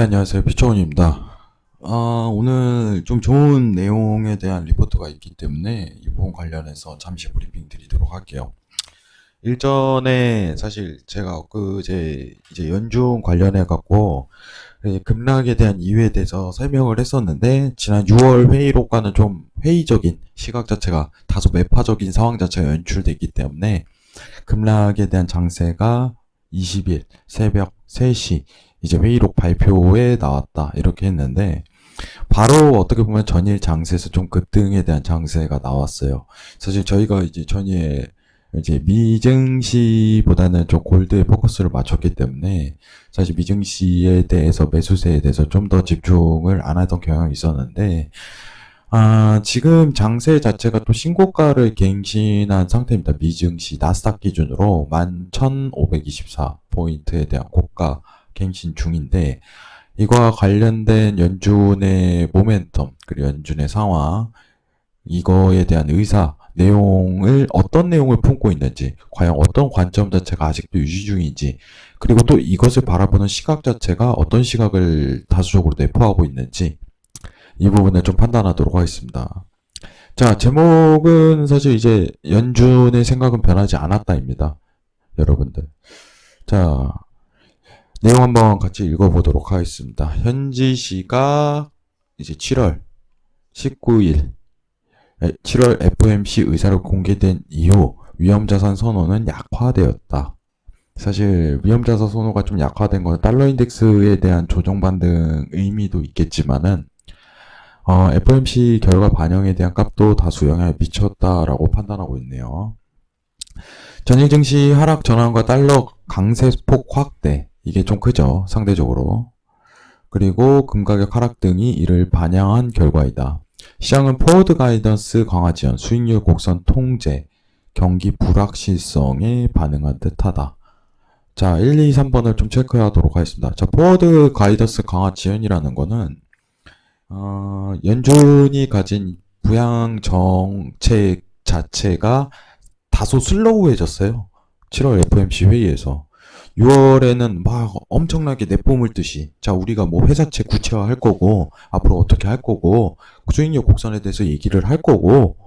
안녕하세요. 피처원입니다. 오늘 좀 좋은 내용에 대한 리포트가 있기 때문에 이 부분 관련해서 잠시 브리핑 드리도록 할게요. 일전에 사실 제가 이제 연중 관련해 갖고 급락에 대한 이유에 대해서 설명을 했었는데, 지난 6월 회의록과는 좀 회의적인 시각 자체가 다소 매파적인 상황 자체가 연출됐기 때문에 급락에 대한 장세가 20일 새벽 3시 이제 회의록 발표에 나왔다 이렇게 했는데, 바로 어떻게 보면 전일 장세에서 좀 급등에 대한 장세가 나왔어요. 사실 저희가 이제 전일 이제 미증시보다는 좀 골드에 포커스를 맞췄기 때문에 사실 미증시에 대해서 매수세에 대해서 좀 더 집중을 안 하던 경향이 있었는데, 지금 장세 자체가 또 신고가를 갱신한 상태입니다. 미증시 나스닥 기준으로 11,524포인트에 대한 고가 갱신 중인데, 이거와 관련된 연준의 모멘텀, 그리고 연준의 상황, 이거에 대한 의사, 내용을, 어떤 내용을 품고 있는지, 과연 어떤 관점 자체가 아직도 유지 중인지, 그리고 또 이것을 바라보는 시각 자체가 어떤 시각을 다수적으로 내포하고 있는지, 이 부분을 좀 판단하도록 하겠습니다. 자, 제목은 사실 이제 연준의 생각은 변하지 않았다입니다. 여러분들. 자, 내용 한번 같이 읽어보도록 하겠습니다. 현지 시각 이제 7월 19일 7월 FOMC 의사로 공개된 이후 위험자산 선호는 약화되었다. 사실 위험자산 선호가 좀 약화된 건 달러 인덱스에 대한 조정 반등 의미도 있겠지만은 FOMC 결과 반영에 대한 값도 다수 영향을 미쳤다라고 판단하고 있네요. 전일 증시 하락 전환과 달러 강세폭 확대, 이게 좀 크죠, 상대적으로. 그리고 금가격 하락 등이 이를 반영한 결과이다. 시장은 포워드 가이던스 강화 지연, 수익률 곡선 통제, 경기 불확실성에 반응한 듯하다. 자, 1, 2, 3번을 좀 체크하도록 하겠습니다. 자, 포워드 가이던스 강화 지연이라는 거는 연준이 가진 부양 정책 자체가 다소 슬로우해졌어요. 7월 FOMC 회의에서. 6월에는 막 엄청나게 내뿜을 듯이, 자, 우리가 뭐 회사채 구체화 할 거고, 앞으로 어떻게 할 거고, 수익률 곡선에 대해서 얘기를 할 거고,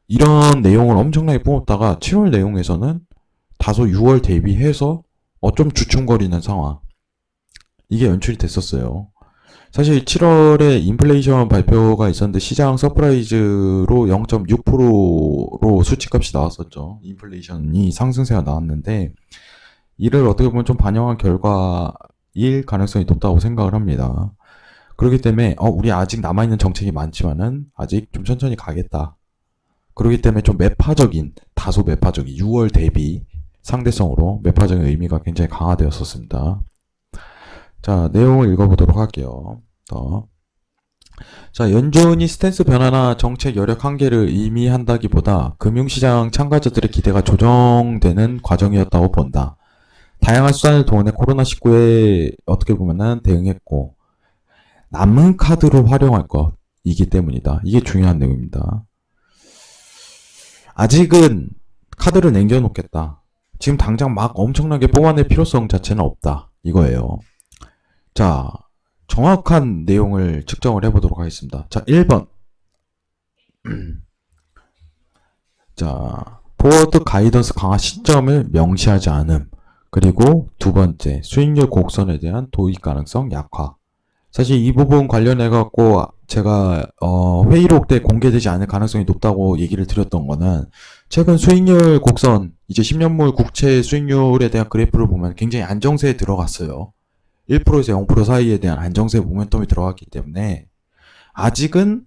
이런 내용을 엄청나게 뿜었다가 7월 내용에서는 다소 6월 대비해서 좀 주춤거리는 상황. 이게 연출이 됐었어요. 사실 7월에 인플레이션 발표가 있었는데 시장 서프라이즈로 0.6%로 수치값이 나왔었죠. 인플레이션이 상승세가 나왔는데, 이를 어떻게 보면 좀 반영한 결과일 가능성이 높다고 생각을 합니다. 그렇기 때문에 우리 아직 남아있는 정책이 많지만은 아직 좀 천천히 가겠다. 그렇기 때문에 좀 매파적인, 다소 매파적인 6월 대비 상대성으로 매파적인 의미가 굉장히 강화되었었습니다. 자, 내용을 읽어보도록 할게요. 자, 연준이 스탠스 변화나 정책 여력 한계를 의미한다기보다 금융시장 참가자들의 기대가 조정되는 과정이었다고 본다. 다양한 수단을 동원해 코로나19에 어떻게 보면은 대응했고, 남은 카드로 활용할 것이기 때문이다. 이게 중요한 내용입니다. 아직은 카드를 남겨놓겠다. 지금 당장 막 엄청나게 뽑아낼 필요성 자체는 없다. 이거예요. 자, 정확한 내용을 측정을 해보도록 하겠습니다. 자, 1번. 자, 포워드 가이던스 강화 시점을 명시하지 않음. 그리고 두 번째, 수익률 곡선에 대한 도입 가능성 약화. 사실 이 부분 관련해갖고 제가 회의록 때 공개되지 않을 가능성이 높다고 얘기를 드렸던 거는, 최근 수익률 곡선, 이제 10년물 국채 수익률에 대한 그래프를 보면 굉장히 안정세에 들어갔어요. 1%에서 0% 사이에 대한 안정세 모멘텀이 들어갔기 때문에 아직은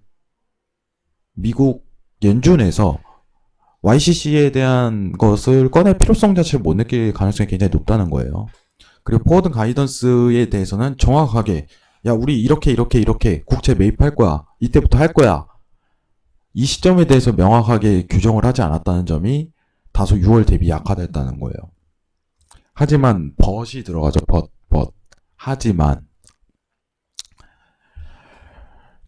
미국 연준에서 YCC에 대한 것을 꺼낼 필요성 자체를 못 느낄 가능성이 굉장히 높다는 거예요. 그리고 포워드 가이던스에 대해서는 정확하게, 야, 우리 이렇게 국채 매입할 거야, 이때부터 할 거야, 이 시점에 대해서 명확하게 규정을 하지 않았다는 점이 다소 6월 대비 약화됐다는 거예요. 하지만 벗이 들어가죠. 벗. 하지만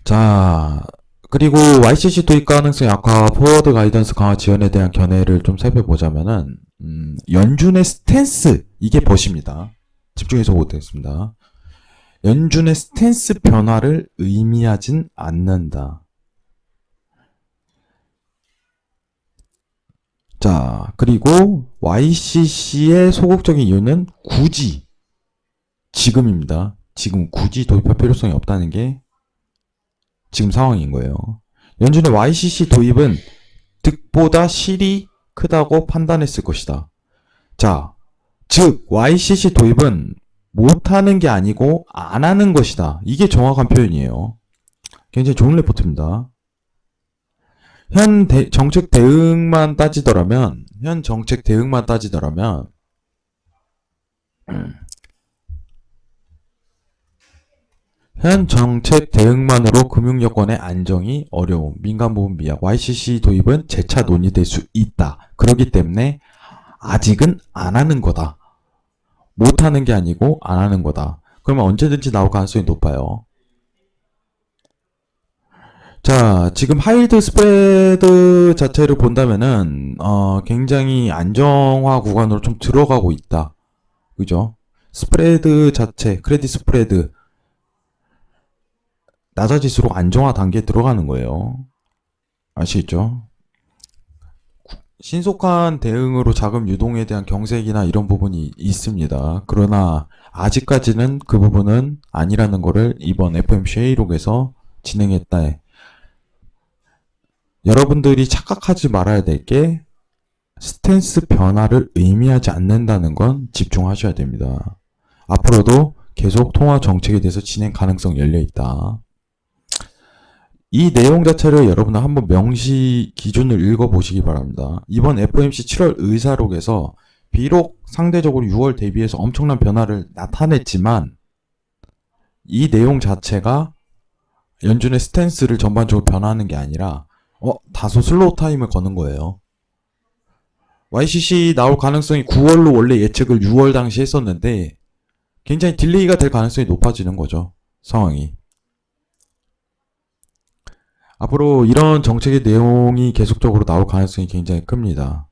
자, 그리고 YCC 도입 가능성 약화, 포워드 가이던스 강화 지연에 대한 견해를 좀 살펴보자면은 연준의 스탠스, 이게 벗입니다. 집중해서 보겠습니다. 연준의 스탠스 변화를 의미하진 않는다. 자, 그리고 YCC의 소극적인 이유는 굳이 지금입니다. 지금 굳이 도입할 필요성이 없다는 게 지금 상황인 거예요. 연준의 YCC 도입은 득보다 실이 크다고 판단했을 것이다. 자, 즉 YCC 도입은 못하는 게 아니고 안 하는 것이다. 이게 정확한 표현이에요. 굉장히 좋은 레포트입니다. 정책 대응만 따지더라면 현 정책 대응만으로 금융 여건의 안정이 어려움, 민간 부분 미약, YCC 도입은 재차 논의될 수 있다. 그렇기 때문에 아직은 안 하는 거다. 못 하는 게 아니고 안 하는 거다. 그러면 언제든지 나올 가능성이 높아요. 자, 지금 하이드 스프레드 자체를 본다면은 굉장히 안정화 구간으로 좀 들어가고 있다. 그죠? 스프레드 자체, 크레딧 스프레드 낮아질수록 안정화 단계에 들어가는 거예요. 아시겠죠? 신속한 대응으로 자금 유동에 대한 경색이나 이런 부분이 있습니다. 그러나 아직까지는 그 부분은 아니라는 거를 이번 FOMC 회의록에서 진행했다. 여러분들이 착각하지 말아야 될 게 스탠스 변화를 의미하지 않는다는 건 집중하셔야 됩니다. 앞으로도 계속 통화 정책에 대해서 진행 가능성 열려 있다. 이 내용 자체를 여러분은 한번 명시 기준을 읽어보시기 바랍니다. 이번 FOMC 7월 의사록에서 비록 상대적으로 6월 대비해서 엄청난 변화를 나타냈지만 이 내용 자체가 연준의 스탠스를 전반적으로 변화하는 게 아니라 다소 슬로우 타임을 거는 거예요. YCC 나올 가능성이 9월로 원래 예측을 6월 당시 했었는데 굉장히 딜레이가 될 가능성이 높아지는 거죠. 상황이. 앞으로 이런 정책의 내용이 계속적으로 나올 가능성이 굉장히 큽니다.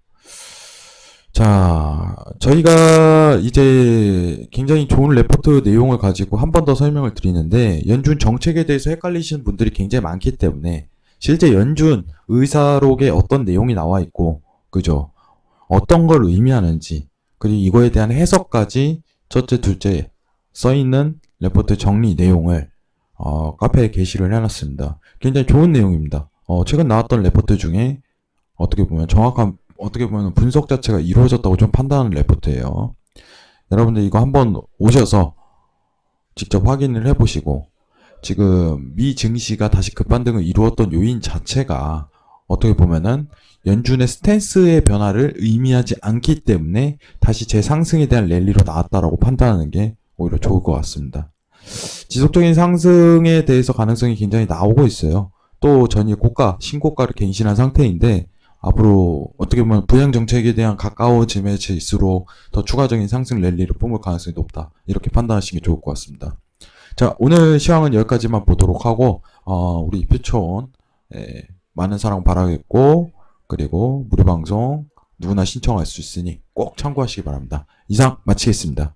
자, 저희가 이제 굉장히 좋은 레포트 내용을 가지고 한 번 더 설명을 드리는데 연준 정책에 대해서 헷갈리시는 분들이 굉장히 많기 때문에 실제 연준 의사록에 어떤 내용이 나와 있고 그죠? 어떤 걸 의미하는지 그리고 이거에 대한 해석까지 첫째, 둘째 써있는 레포트 정리 내용을 카페에 게시를 해놨습니다. 굉장히 좋은 내용입니다. 최근 나왔던 레포트 중에 어떻게 보면 분석 자체가 이루어졌다고 좀 판단하는 레포트예요. 여러분들 이거 한번 오셔서 직접 확인을 해보시고 지금 미 증시가 다시 급반등을 이루었던 요인 자체가 어떻게 보면은 연준의 스탠스의 변화를 의미하지 않기 때문에 다시 재상승에 대한 랠리로 나왔다라고 판단하는 게 오히려 좋을 것 같습니다. 지속적인 상승에 대해서 가능성이 굉장히 나오고 있어요. 또 전일 신고가를 갱신한 상태인데 앞으로 어떻게 보면 부양 정책에 대한 가까워짐의 질수록 더 추가적인 상승 랠리를 뿜을 가능성이 높다. 이렇게 판단하시는 게 좋을 것 같습니다. 자, 오늘 시황은 여기까지만 보도록 하고 우리 표촌 많은 사랑 바라겠고 그리고 무료 방송 누구나 신청할 수 있으니 꼭 참고하시기 바랍니다. 이상 마치겠습니다.